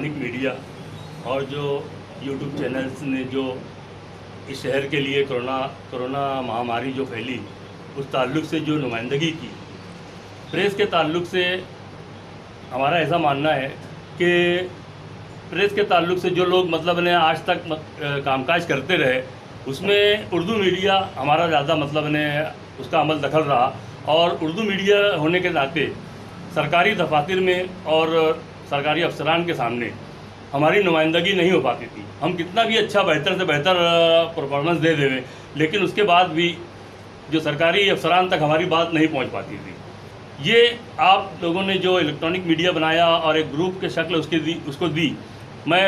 Electronic media और जो YouTube channels ने जो इस शहर के लिए कोरोना महामारी जो फैली उस ताल्लुक़ से जो नुमाइंदगी की, प्रेस के ताल्लुक़ से हमारा ऐसा मानना है कि प्रेस के ताल्लुक़ से जो लोग मतलब ने आज तक कामकाज करते रहे, उसमें उर्दू मीडिया हमारा ज़्यादा मतलब ने उसका अमल दखल रहा। और उर्दू मीडिया होने के नाते सरकारी दफातर में और सरकारी अफसरान के सामने हमारी नुमाइंदगी नहीं हो पाती थी। हम कितना भी अच्छा बेहतर से बेहतर परफॉर्मेंस दे दें, लेकिन उसके बाद भी जो सरकारी अफसरान तक हमारी बात नहीं पहुंच पाती थी। ये आप लोगों ने जो इलेक्ट्रॉनिक मीडिया बनाया और एक ग्रुप के शक्ल उसको दी, मैं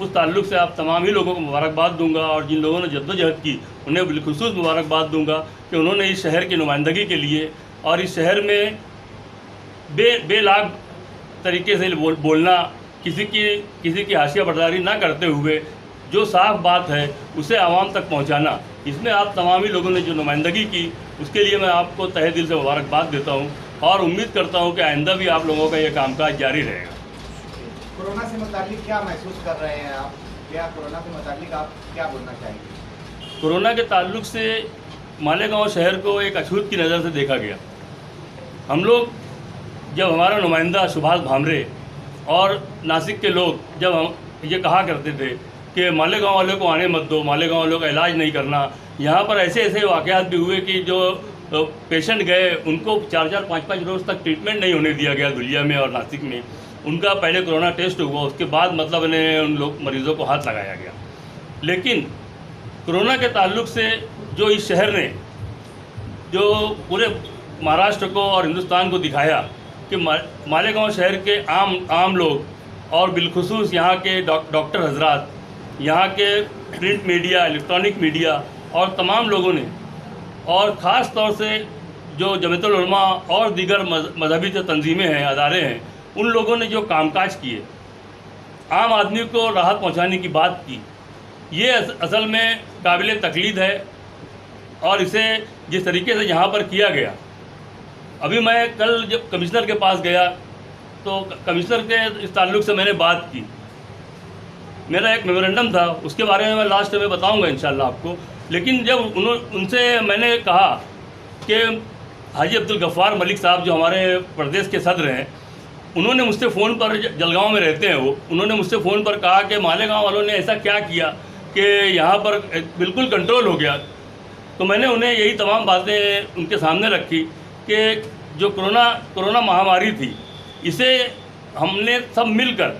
उस ताल्लुक़ से आप तमाम ही लोगों को मुबारकबाद दूंगा और जिन लोगों ने जद्दोजहद की उन्हें बिलखुसूस मुबारकबाद दूंगा कि उन्होंने इस शहर की नुमाइंदगी के लिए और इस शहर में बेलाग तरीके से बोलना, किसी की हाशिया बर्दारी ना करते हुए जो साफ बात है उसे आवाम तक पहुंचाना, इसमें आप तमाम ही लोगों ने जो नुमाइंदगी की उसके लिए मैं आपको तहे दिल से मुबारकबाद देता हूं और उम्मीद करता हूं कि आइंदा भी आप लोगों का ये कामकाज जारी रहेगा। कोरोना से मुताबिक क्या महसूस कर रहे हैं आप? क्या कोरोना से मुताबिक आप क्या बोलना चाहेंगे? कोरोना के ताल्लुक़ से मालेगांव शहर को एक अछूत की नज़र से देखा गया। हम लोग जब हमारा नुमाइंदा सुभाष भामरे और नासिक के लोग जब हम ये कहा करते थे कि मालेगांव वालों को आने मत दो, मालेगांव वालों का इलाज नहीं करना, यहाँ पर ऐसे ऐसे वाक़यात भी हुए कि जो पेशेंट गए उनको 4-4, 5-5 रोज़ तक ट्रीटमेंट नहीं होने दिया गया दुलिया में और नासिक में। उनका पहले कोरोना टेस्ट हुआ, उसके बाद मतलब ने उन लोग मरीज़ों को हाथ लगाया गया। लेकिन कोरोना के ताल्लुक़ से जो इस शहर ने जो पूरे महाराष्ट्र को और हिंदुस्तान को दिखाया कि मालेगांव शहर के आम लोग और बिलखुसूस यहाँ के डॉक्टर हजरात, यहाँ के प्रिंट मीडिया, इलेक्ट्रॉनिक मीडिया और तमाम लोगों ने, और ख़ास तौर से जो जमीयतुल उलमा और दीगर मजहबी जो तंजीमें हैं, अदारे हैं, उन लोगों ने जो कामकाज किए, आम आदमी को राहत पहुंचाने की बात की, ये असल में काबिल तकलीद है। और इसे जिस तरीके से यहाँ पर किया गया, अभी मैं कल जब कमिश्नर के पास गया तो कमिश्नर के इस ताल्लुक़ से मैंने बात की। मेरा एक मेमोरेंडम था, उसके बारे में मैं लास्ट में बताऊंगा इंशाल्लाह आपको। लेकिन जब उनसे मैंने कहा कि हाजी अब्दुल गफ्फार मलिक साहब जो हमारे प्रदेश के सदर हैं, उन्होंने मुझसे फ़ोन पर, जलगांव में रहते हैं वो, उन्होंने मुझसे फ़ोन पर कहा कि मालेगांव वालों ने ऐसा क्या किया कि यहाँ पर बिल्कुल कंट्रोल हो गया। तो मैंने उन्हें यही तमाम बातें उनके सामने रखी कि जो कोरोना महामारी थी, इसे हमने सब मिलकर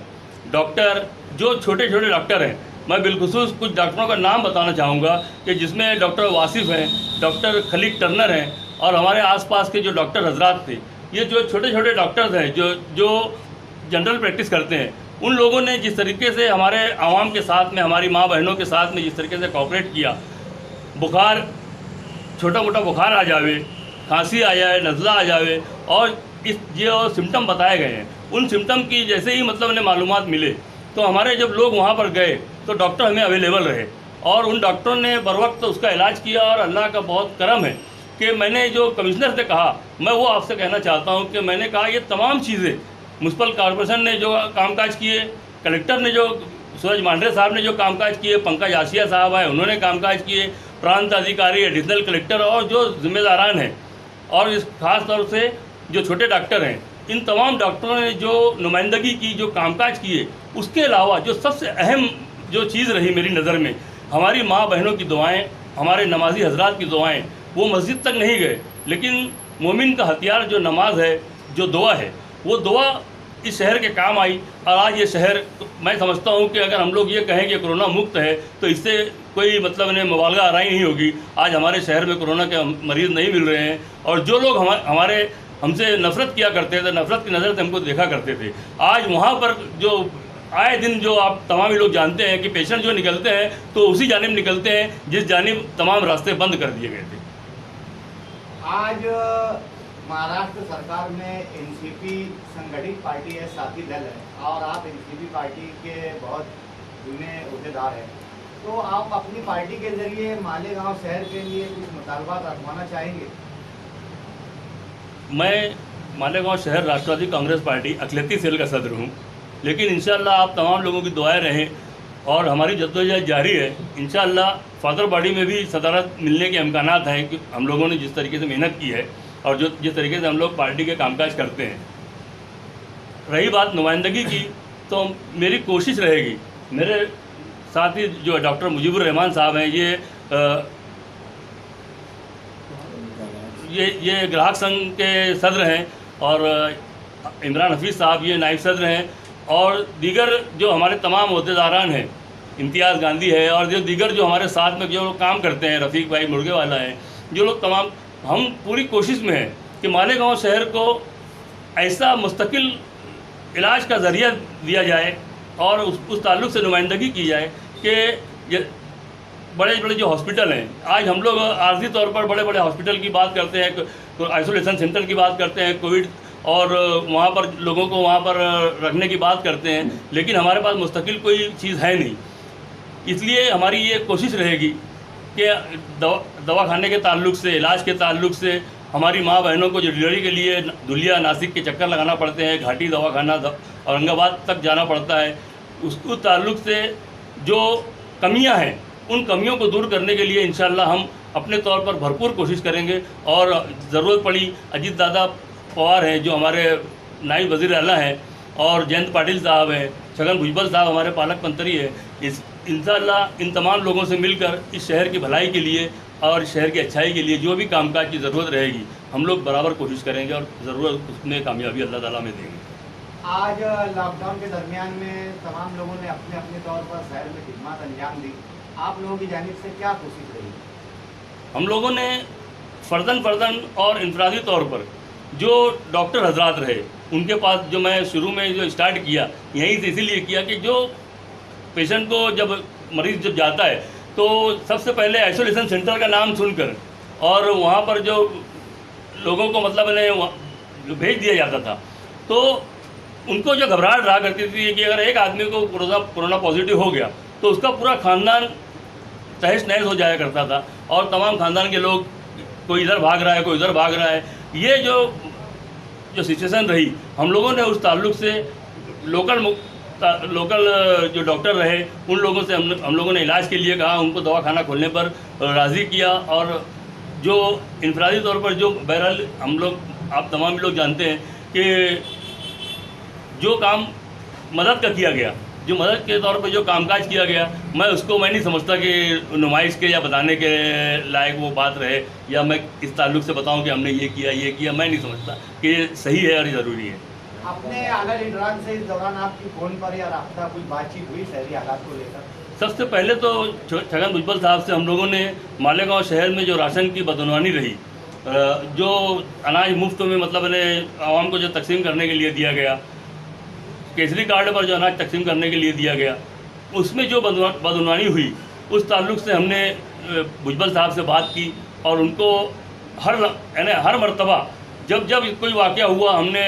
डॉक्टर, जो छोटे छोटे डॉक्टर हैं, मैं बिलखुसूस कुछ डॉक्टरों का नाम बताना चाहूँगा कि जिसमें डॉक्टर वासिफ़ हैं, डॉक्टर खलीक टर्नर हैं और हमारे आसपास के जो डॉक्टर हजरात थे, ये जो छोटे छोटे डॉक्टर्स हैं जो जनरल प्रैक्टिस करते हैं, उन लोगों ने जिस तरीके से हमारे आवाम के साथ में, हमारी माँ बहनों के साथ में जिस तरीके से कोऑपरेट किया, बुखार, छोटा मोटा बुखार आ जावे, खांसी आ जाए, नज़ला आ जावे, और इस जो सिम्टम बताए गए हैं, उन सिम्टम की जैसे ही मतलब उन्हें मालूमात मिले तो हमारे जब लोग वहाँ पर गए तो डॉक्टर हमें अवेलेबल रहे और उन डॉक्टरों ने बर वक्त उसका इलाज किया। और अल्लाह का बहुत करम है कि मैंने जो कमिश्नर से कहा, मैं वो आपसे कहना चाहता हूँ कि मैंने कहा ये तमाम चीज़ें म्यूनसिपल कॉर्पोरेशन ने जो कामकाज किए, कलेक्टर ने जो, सूरज मांडरे साहब ने जो कामकाज किए, पंकज आसिया साहब आए उन्होंने कामकाज किए, प्रांत अधिकारी, एडिशनल कलेक्टर और जो जिम्मेदारान हैं, और इस खास तौर से जो छोटे डॉक्टर हैं, इन तमाम डॉक्टरों ने जो नुमाइंदगी की, जो कामकाज किए, उसके अलावा जो सबसे अहम जो चीज़ रही मेरी नज़र में, हमारी माँ बहनों की दुआएं, हमारे नमाजी हजरात की दुआएं। वो मस्जिद तक नहीं गए, लेकिन मोमिन का हथियार जो नमाज है, जो दुआ है, वो दुआ इस शहर के काम आई। और आज ये शहर, मैं समझता हूँ कि अगर हम लोग ये कहें कि कोरोना मुक्त है तो इससे कोई मतलब इन्हें मुबालगा आराई नहीं होगी। आज हमारे शहर में कोरोना के मरीज़ नहीं मिल रहे हैं, और जो लोग हमसे नफ़रत किया करते थे, नफ़रत की नज़र से हमको देखा करते थे, आज वहाँ पर जो आए दिन जो आप तमाम ही लोग जानते हैं कि पेशेंट जो निकलते हैं तो उसी जानिब निकलते हैं जिस जानिब तमाम रास्ते बंद कर दिए गए थे। आज महाराष्ट्र सरकार में एनसीपी संगठित पार्टी है, साथी दल है, और आप एनसीपी पार्टी के बहुत जूने अहदेदार हैं, तो आप अपनी पार्टी के जरिए मालेगांव शहर के लिए कुछ मुतालबात रखवाना चाहेंगे? मैं मालेगांव शहर राष्ट्रवादी कांग्रेस पार्टी अखिलेती सेल का सदर हूँ, लेकिन इंशाअल्लाह आप तमाम लोगों की दुआएं रहें और हमारी जद्दोजहद जारी है। इंशाअल्लाह फर्दर बॉडी में भी सदारत मिलने के इम्कानात हैं कि हम लोगों ने जिस तरीके से मेहनत की है और जिस तरीके से हम लोग पार्टी के कामकाज करते हैं। रही बात नुमाइंदगी की, तो मेरी कोशिश रहेगी, मेरे साथ ही जो डॉक्टर मुजीबुर रहमान साहब हैं, ये ग्राहक संघ के सदर हैं, और इमरान हफीज़ साहब ये नायब सदर हैं, और दीगर जो हमारे तमाम अहदेदारान हैं, इम्तियाज़ गांधी है, और जो दीगर जो हमारे साथ में जो लोग काम करते हैं, रफ़ीक भाई मुर्गे वाला है, जो लोग तमाम, हम पूरी कोशिश में हैं कि मालेगांव शहर को ऐसा मुस्तकिल इलाज का ज़रिया दिया जाए और उस ताल्लुक़ से नुमाइंदगी की जाए कि बड़े बड़े जो हॉस्पिटल हैं, आज हम लोग आर्जी तौर पर बड़े बड़े हॉस्पिटल की बात करते हैं, तो आइसोलेशन सेंटर की बात करते हैं, कोविड और वहाँ पर लोगों को वहाँ पर रखने की बात करते हैं, लेकिन हमारे पास मुस्तकिल कोई चीज़ है नहीं। इसलिए हमारी ये कोशिश रहेगी कि दवाखाने के ताल्लुक़ से, इलाज के ताल्लुक़ से, हमारी माँ बहनों को जो डिलीवरी के लिए धुलिया नासिक के चक्कर लगाना पड़ते हैं, घाटी दवाखाना औरंगाबाद तक जाना पड़ता है, उसको ताल्लुक़ से जो कमियां हैं, उन कमियों को दूर करने के लिए इंशाअल्लाह हम अपने तौर पर भरपूर कोशिश करेंगे। और ज़रूरत पड़ी अजीत दादा पवार हैं जो हमारे नायब वज़ीर आला हैं, और जयंत पाटिल साहब हैं, छगन भुजबल साहब हमारे पालक मंत्री हैं, इंशाअल्लाह इन तमाम लोगों से मिलकर इस शहर की भलाई के लिए और शहर की अच्छाई के लिए जो भी कामकाज की ज़रूरत रहेगी हम लोग बराबर कोशिश करेंगे और ज़रूरत उसमें कामयाबी अल्लाह ताला में देंगे। आज लॉकडाउन के दरमियान में तमाम लोगों ने अपने अपने तौर पर शहर में खिदमत अंजाम दी, आप लोगों की जानिब से क्या कोशिश रही? हम लोगों ने फ़र्दन और इनफरादी तौर पर जो डॉक्टर हजरात रहे उनके पास, जो मैं शुरू में जो स्टार्ट किया यहीं से इसीलिए किया कि जो पेशेंट को जब मरीज़ जब जाता है तो सबसे पहले आइसोलेशन सेंटर का नाम सुनकर और वहाँ पर जो लोगों को मतलब इन्हें भेज दिया जाता था, तो उनको जो घबराहट रहा करती थी कि अगर एक आदमी को कोरोना पॉजिटिव हो गया तो उसका पूरा ख़ानदान तहस नहस हो जाया करता था, और तमाम ख़ानदान के लोग कोई इधर भाग रहा है, कोई उधर भाग रहा है। ये जो सिचुएशन रही, हम लोगों ने उस ताल्लुक़ से लोकल जो डॉक्टर रहे उन लोगों से हम लोगों ने इलाज के लिए कहा, उनको दवाखाना खोलने पर राज़ी किया। और जो इनफरादी तौर पर जो बहरहाल हम लोग, आप तमाम लोग जानते हैं कि जो काम मदद का किया गया, जो मदद के तौर पर जो कामकाज किया गया, मैं नहीं समझता कि नुमाइश के या बताने के लायक वो बात रहे, या मैं इस ताल्लुक़ से बताऊं कि हमने ये किया, मैं नहीं समझता कि ये सही है और ज़रूरी है। अपने आला लीडरान से इस दौरान आपकी फ़ोन पर या राब्ता कुछ बातचीत हुई शहरी हालात को लेकर? सबसे पहले तो छगन भुजबल साहब से हम लोगों ने मालेगांव शहर में जो राशन की बदनवानी रही, जो अनाज मुफ्त में मतलब आवाम को जो तकसीम करने के लिए दिया गया, केसरी कार्ड पर जो अनाज तकसीम करने के लिए दिया गया, उसमें जो बदनवानी हुई, उस ताल्लुक़ से हमने भुजबल साहब से बात की और उनको हर मरतबा जब कोई वाक़या हुआ, हमने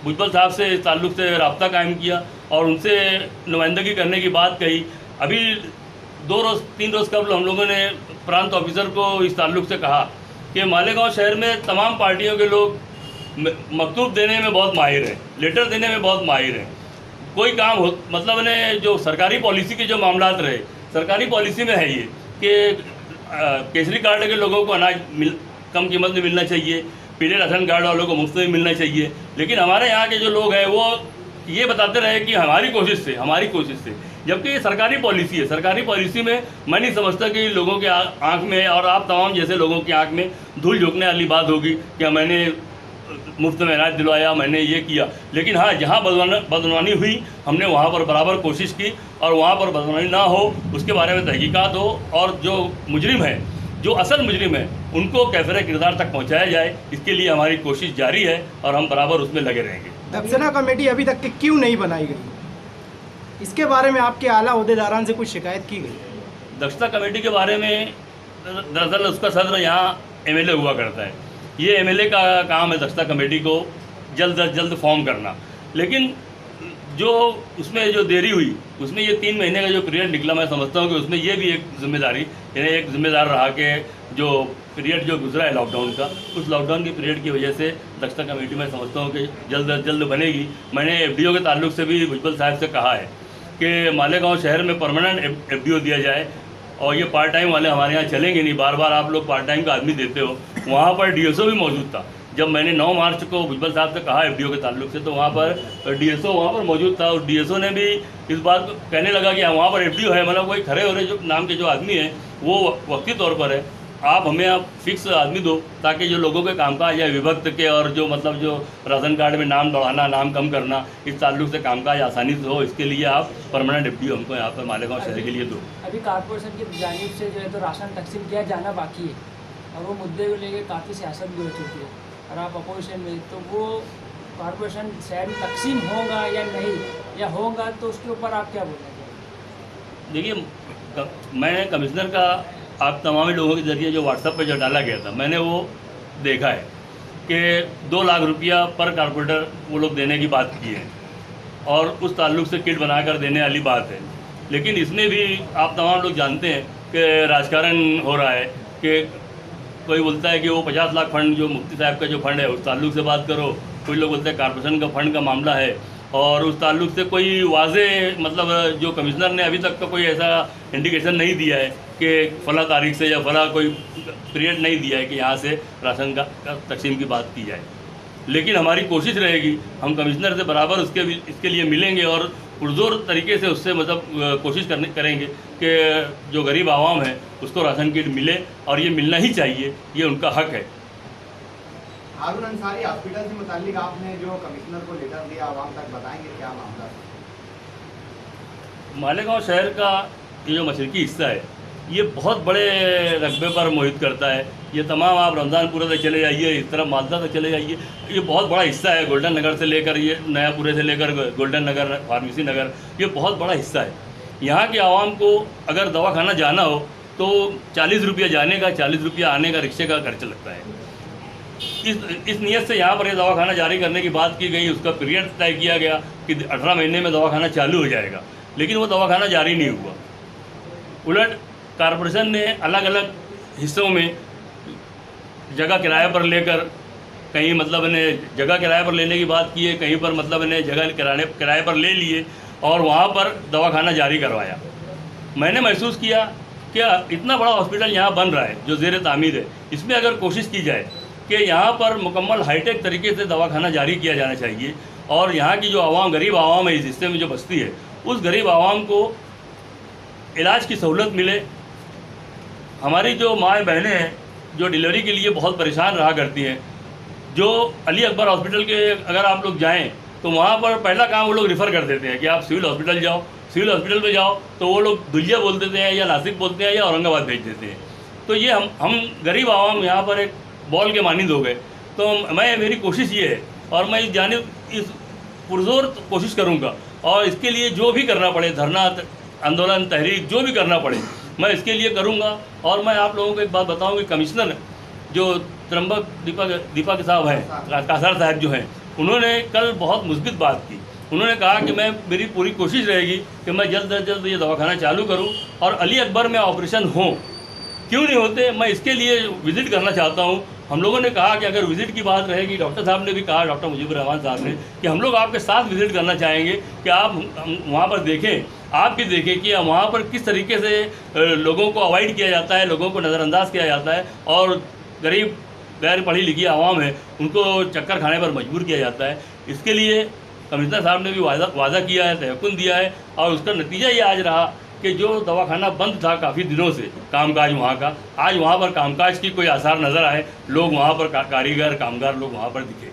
भुजबल साहब से इस ताल्लुक़ से रब्ता कायम किया और उनसे नुमाइंदगी करने की बात कही। अभी 2-3 रोज़ कबल हम लोगों ने प्रांत ऑफिसर को इस ताल्लुक़ से कहा कि मालेगांव शहर में तमाम पार्टियों के लोग मकतूब देने में बहुत माहिर हैं, लेटर देने में बहुत माहिर हैं। कोई काम हो मतलब जो सरकारी पॉलिसी के जो मामलात रहे, सरकारी पॉलिसी में है ये कि केसरी कार्ड के लोगों को अनाज कम कीमत में मिलना चाहिए, पीले राशन कार्ड वालों को मुफ्त में मिलना चाहिए, लेकिन हमारे यहाँ के जो लोग हैं वो ये बताते रहे कि हमारी कोशिश से, जबकि ये सरकारी पॉलिसी है। सरकारी पॉलिसी में मैं नहीं समझता कि लोगों के आँख में और आप तमाम जैसे लोगों की आँख में धूल झोंकने वाली बात होगी कि मैंने मुफ्त में अनाज दिलवाया, मैंने ये किया। लेकिन हाँ, जहाँ बदनवानी हुई हमने वहाँ पर बराबर कोशिश की और वहाँ पर बदनवानी ना हो उसके बारे में तहकीकात हो, और जो मुजरिम है, जो असल मुजरिम है, उनको कैफरे किरदार तक पहुँचाया जाए, इसके लिए हमारी कोशिश जारी है और हम बराबर उसमें लगे रहेंगे। दक्षिणा कमेटी अभी तक के क्यों नहीं बनाई गई, इसके बारे में आपके आला ओहदेदारान से कुछ शिकायत की गई? दक्षता कमेटी के बारे में दरअसल उसका सदर यहाँ एमएलए हुआ करता है, ये एमएलए का काम है दक्षता कमेटी को जल्द अज जल्द फॉर्म करना। लेकिन जो उसमें जो देरी हुई उसमें ये 3 महीने का जो पीरियड निकला, मैं समझता हूँ कि उसमें ये भी एक जिम्मेदारी, यानी एक जिम्मेदार रहा कि जो पीरियड जो गुजरा है लॉकडाउन का, उस लॉकडाउन के पीरियड की वजह से दक्षता कमेटी मैं समझता हूँ कि जल्द अज जल्द बनेगी। मैंने FDO के ताल्लुक से भी भुजबल साहब से कहा है कि मालेगांव शहर में परमानेंट FDO दिया जाए, और ये पार्ट टाइम वाले हमारे यहाँ चलेंगे नहीं। बार बार आप लोग पार्ट टाइम का आदमी देते हो। वहाँ पर DSO भी मौजूद था। जब मैंने 9 मार्च को भुजबल साहब से कहा FDO के ताल्लुक से, तो वहाँ पर DSO वहाँ पर मौजूद था, और DSO ने भी इस बात को कहने लगा कि वहाँ पर FDO है, मतलब कोई खरे हो रहे जो नाम के जो आदमी हैं वो वक्ती तौर पर है, आप हमें आप फिक्स आदमी दो, ताकि जो लोगों के कामकाज है विभक्त के, और जो मतलब जो राशन कार्ड में नाम बढ़ाना, नाम कम करना, इस ताल्लुक से कामकाज आसानी से हो, इसके लिए आप परमानेंट FDO हमको यहाँ पर मालेगांव शहर के लिए दो। अभी कारपोरेशन की जानिब से जो है तो राशन तकसीम किया जाना बाकी है, और वो मुद्दे को लेकर काफ़ी सियासत भी हो चुकी है, और आप अपोजिशन में, तो वो कारपोरेशन शहर में तकसीम होगा या नहीं, या होगा तो उसके ऊपर आप क्या बोलना चाहेंगे? देखिए, मैं कमिश्नर का आप तमाम लोगों के ज़रिए जो व्हाट्सएप पे जो डाला गया था, मैंने वो देखा है कि 2 लाख रुपया पर कारपोरेटर वो लोग देने की बात की है, और उस ताल्लुक से किट बनाकर देने वाली बात है। लेकिन इसमें भी आप तमाम लोग जानते हैं कि राजकारण हो रहा है, कि कोई बोलता है कि वो 50 लाख फंड जो मुफ्ती साहब का जो फंड है उस ताल्लुक से बात करो, कोई लोग बोलते हैं कारपोरेशन का फंड का मामला है, और उस ताल्लुक से कोई वाजे मतलब जो कमिश्नर ने अभी तक का कोई ऐसा इंडिकेशन नहीं दिया है कि फला तारीख से या फला कोई पीरियड नहीं दिया है कि यहाँ से राशन का तकसीम की बात की जाए। लेकिन हमारी कोशिश रहेगी, हम कमिश्नर से बराबर इसके लिए मिलेंगे, और पुरजोर तरीके से उससे मतलब कोशिश करेंगे कि जो गरीब आवाम है उसको राशन किट मिले, और ये मिलना ही चाहिए, ये उनका हक है। हारून अंसारी हॉस्पिटल से मुतालिक आपने जो कमिश्नर को लेटर दिया, आवाम तक बताएंगे क्या मामला है? मालेगांव शहर का ये जो मशरकी हिस्सा है ये बहुत बड़े रकबे पर मोहित करता है। ये तमाम आप रमज़ानपुरा तक चले जाइए, इस तरफ मालदा तक चले जाइए, ये बहुत बड़ा हिस्सा है। गोल्डन नगर से लेकर ये नयापुरे से लेकर गोल्डन नगर, फार्मेसी नगर, ये बहुत बड़ा हिस्सा है। यहाँ के आवाम को अगर दवाखाना जाना हो तो 40 रुपया जाने का, 40 रुपया आने का रिक्शे का खर्च लगता है। इस नियत से यहाँ पर ये दवाखाना जारी करने की बात की गई, उसका पीरियड तय किया गया कि 18 महीने में दवाखाना चालू हो जाएगा, लेकिन वो दवाखाना जारी नहीं हुआ। उलट कारपोरेशन ने अलग अलग हिस्सों में जगह किराए पर लेकर, कहीं मतलब इन्हें जगह किराए पर लेने की बात की है, कहीं पर मतलब इन्हें जगह किराए पर ले लिए और वहाँ पर दवाखाना जारी करवाया। मैंने महसूस किया कि इतना बड़ा हॉस्पिटल यहाँ बन रहा है जो ज़ेर तामीर है, इसमें अगर कोशिश की जाए कि यहाँ पर मुकम्मल हाईटेक तरीके से दवाखाना जारी किया जाना चाहिए, और यहाँ की जो आवाम, गरीब आवाम है इस हिस्से में जो बस्ती है, उस गरीब आवाम को इलाज की सहूलत मिले। हमारी जो माएँ बहनें हैं जो डिलीवरी के लिए बहुत परेशान रहा करती हैं, जो अली अकबर हॉस्पिटल के अगर आप लोग जाएं तो वहाँ पर पहला काम वो लोग रिफ़र कर देते हैं कि आप सिविल हॉस्पिटल जाओ। सिविल हॉस्पिटल में जाओ तो वो लोग दुलिया बोल देते हैं, या नासिक बोलते हैं, या औरंगाबाद भेज देते हैं। तो ये हम गरीब आवाम यहाँ पर एक बॉल के मानिंद हो गए। तो मेरी कोशिश ये है, और मैं इस जानिब इस पुरजोर कोशिश करूँगा, और इसके लिए जो भी करना पड़े, धरना, आंदोलन, तहरीक, जो भी करना पड़े मैं इसके लिए करूँगा। और मैं आप लोगों को एक बात बताऊँ कि कमिश्नर जो त्रंबक दीपक साहब हैं, कासार साहब जो हैं, उन्होंने कल बहुत मुस्बित बात की। उन्होंने कहा कि मेरी पूरी कोशिश रहेगी कि मैं जल्द अज जल्द ये दवाखाना चालू करूं, और अली अकबर में ऑपरेशन हो, क्यों नहीं होते, मैं इसके लिए विज़िट करना चाहता हूं। हम लोगों ने कहा कि अगर विज़िट की बात रहेगी, डॉक्टर साहब ने भी कहा, डॉक्टर मुजीबुर रहमान साहब ने, कि हम लोग आपके साथ विज़िट करना चाहेंगे कि आप वहाँ पर देखें, आप भी देखें कि वहाँ पर किस तरीके से लोगों को अवॉइड किया जाता है, लोगों को नज़रअंदाज किया जाता है, और गरीब गैर पढ़ी लिखी आवाम है उनको चक्कर खाने पर मजबूर किया जाता है। इसके लिए कमिश्नर साहब ने भी वादा किया है, तयक़ुन दिया है, और उसका नतीजा ये आज रहा कि जो दवाखाना बंद था काफ़ी दिनों से कामकाज वहाँ का, आज वहाँ पर कामकाज की कोई आसार नज़र आए, लोग वहाँ पर कारीगर, कामगार लोग वहाँ पर दिखे।